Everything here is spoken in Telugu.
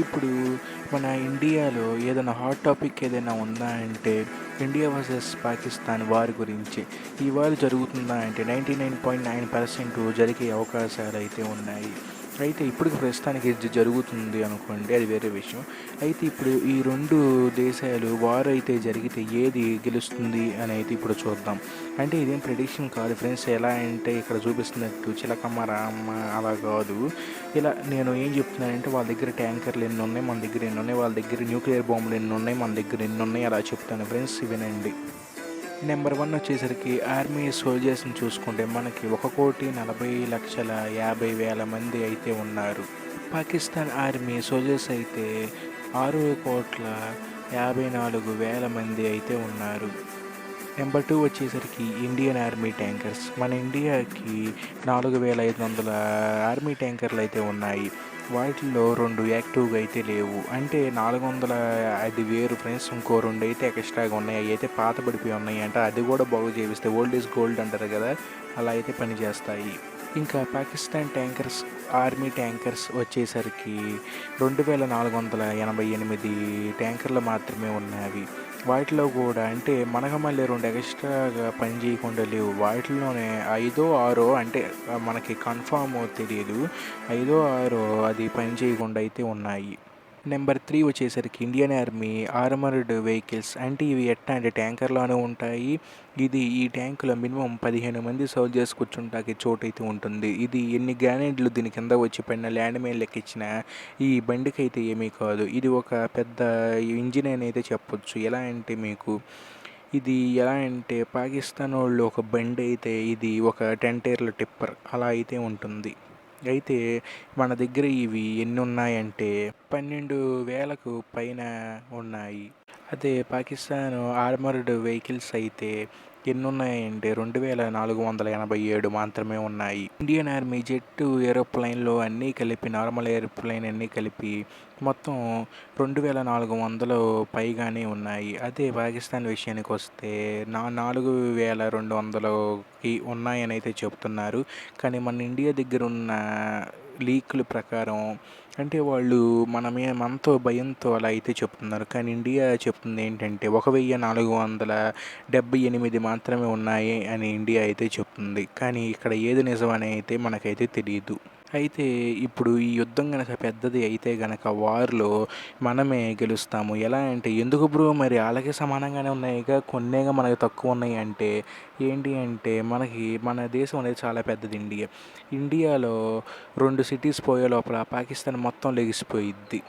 ఇప్పుడు మన ఇండియాలో ఏదైనా హాట్ టాపిక్ ఏదైనా ఉందా అంటే ఇండియా వర్సెస్ పాకిస్తాన్ వార్ గురించి. ఈ వార్ జరుగుతుందా అంటే 99.9% జరిగే అవకాశాలు అయితే ఉన్నాయి. అయితే ఇప్పటికి ప్రస్తుతానికి ఇది జరుగుతుంది అనుకోండి, అది వేరే విషయం. అయితే ఇప్పుడు ఈ రెండు దేశాలు వార్ అయితే జరిగితే ఏది గెలుస్తుంది అని అయితే ఇప్పుడు చూద్దాం. అంటే ఇదేం ప్రిడిక్షన్ కాదు ఫ్రెండ్స్. ఎలా అంటే ఇక్కడ చూపిస్తున్నట్టు చిలకమ్మ రామ్మ అలా కాదు. ఇలా నేను ఏం చెప్తున్నానంటే వాళ్ళ దగ్గర ట్యాంకర్లు ఎన్ని ఉన్నాయి, మన దగ్గర ఎన్ని ఉన్నాయి, వాళ్ళ దగ్గర న్యూక్లియర్ బాంబులు ఎన్ని ఉన్నాయి, మన దగ్గర ఎన్ని ఉన్నాయి, అలా చెప్తాను ఫ్రెండ్స్, వినండి. నెంబర్ వన్ వచ్చేసరికి ఆర్మీ సోల్జర్స్ని చూసుకుంటే మనకి 1,40,50,000 మంది అయితే ఉన్నారు. పాకిస్తాన్ ఆర్మీ సోల్జర్స్ అయితే 6,54,000 మంది అయితే ఉన్నారు. నెంబర్ టూ వచ్చేసరికి ఇండియన్ ఆర్మీ ట్యాంకర్స్. మన ఇండియాకి 4,500 ఆర్మీ ట్యాంకర్లు అయితే ఉన్నాయి. వాటిల్లో 2 యాక్టివ్గా అయితే లేవు. అంటే 400 అది వేరు ఫ్రెండ్స్. ఇంకో 2 అయితే ఎక్స్ట్రాగా ఉన్నాయి. అవి అయితే పాత పడిపోయి ఉన్నాయి అంటే అది కూడా బాగు చేపిస్తే ఓల్డ్ ఈజ్ గోల్డ్ అంటారు కదా, అలా అయితే పనిచేస్తాయి. ఇంకా పాకిస్తాన్ ట్యాంకర్స్ ఆర్మీ ట్యాంకర్స్ వచ్చేసరికి 2,488 ట్యాంకర్లు మాత్రమే ఉన్నవి. వాటిలో కూడా అంటే మనకు మళ్ళీ 2 ఎక్స్ట్రాగా పని చేయకుండా లేవు. వాటిలోనే 5 6 అంటే మనకి కన్ఫామ్ తెలియదు, 5 6 అది పని చేయకుండా అయితే ఉన్నాయి. నెంబర్ త్రీ వచ్చేసరికి ఇండియన్ ఆర్మీ ఆర్మర్డ్ వెహికల్స్. అంటే ఇవి ఎట్లా అంటే ట్యాంకర్లోనే ఉంటాయి. ఈ ట్యాంకులో మినిమం 15 మంది సోల్జర్స్ కూర్చుంటాకి చోటు అయితే ఉంటుంది. ఇది ఎన్ని గ్రానేడ్లు దీని కింద వచ్చి పడిన ల్యాండ్ మైన్ లెక్కించిన ఈ బండికి అయితే ఏమీ కాదు. ఇది ఒక పెద్ద ఇంజిన్ అని అయితే చెప్పొచ్చు. ఎలా అంటే మీకు ఇది ఎలా అంటే పాకిస్తాన్ వాళ్ళు ఒక బండి అయితే ఇది ఒక 10 టైర్ల టిప్పర్ అలా అయితే ఉంటుంది. అయితే మన దగ్గర ఇవి ఎన్ని ఉన్నాయంటే 12,000కు పైన ఉన్నాయి. అదే పాకిస్తాన్ ఆర్మర్డ్ వెహికల్స్ అయితే ఎన్ని ఉన్నాయంటే 2,487 మాత్రమే ఉన్నాయి. ఇండియన్ ఆర్మీ జెట్ ఏరోప్లైన్లో అన్నీ కలిపి, నార్మల్ ఏరోప్లైన్ అన్నీ కలిపి మొత్తం 2,400 పైగానే ఉన్నాయి. అదే పాకిస్తాన్ విషయానికి వస్తే 4,200కి ఉన్నాయని అయితే చెప్తున్నారు. కానీ మన ఇండియా దగ్గర ఉన్న లీకుల ప్రకారం అంటే వాళ్ళు మనతో భయంతో అలా అయితే చెప్తున్నారు. కానీ ఇండియా చెప్తుంది ఏంటంటే 1,478 మాత్రమే ఉన్నాయి అని ఇండియా అయితే చెప్తుంది. కానీ ఇక్కడ ఏది నిజమని అయితే మనకైతే తెలియదు. అయితే ఇప్పుడు ఈ యుద్ధం గనక పెద్దది అయితే గనక వార్లో మనమే గెలుస్తాము. ఎలా అంటే ఎందుకు బ్రో మరి వాళ్ళకి సమానంగానే ఉన్నాయిగా, కొన్నేగా మనకు తక్కువ ఉన్నాయి అంటే ఏంటి అంటే మన దేశం అనేది చాలా పెద్దది ఇండియా. ఇండియాలో 2 సిటీస్ పోయే లోపల పాకిస్తాన్ మొత్తం లెగిసిపోయిద్ది.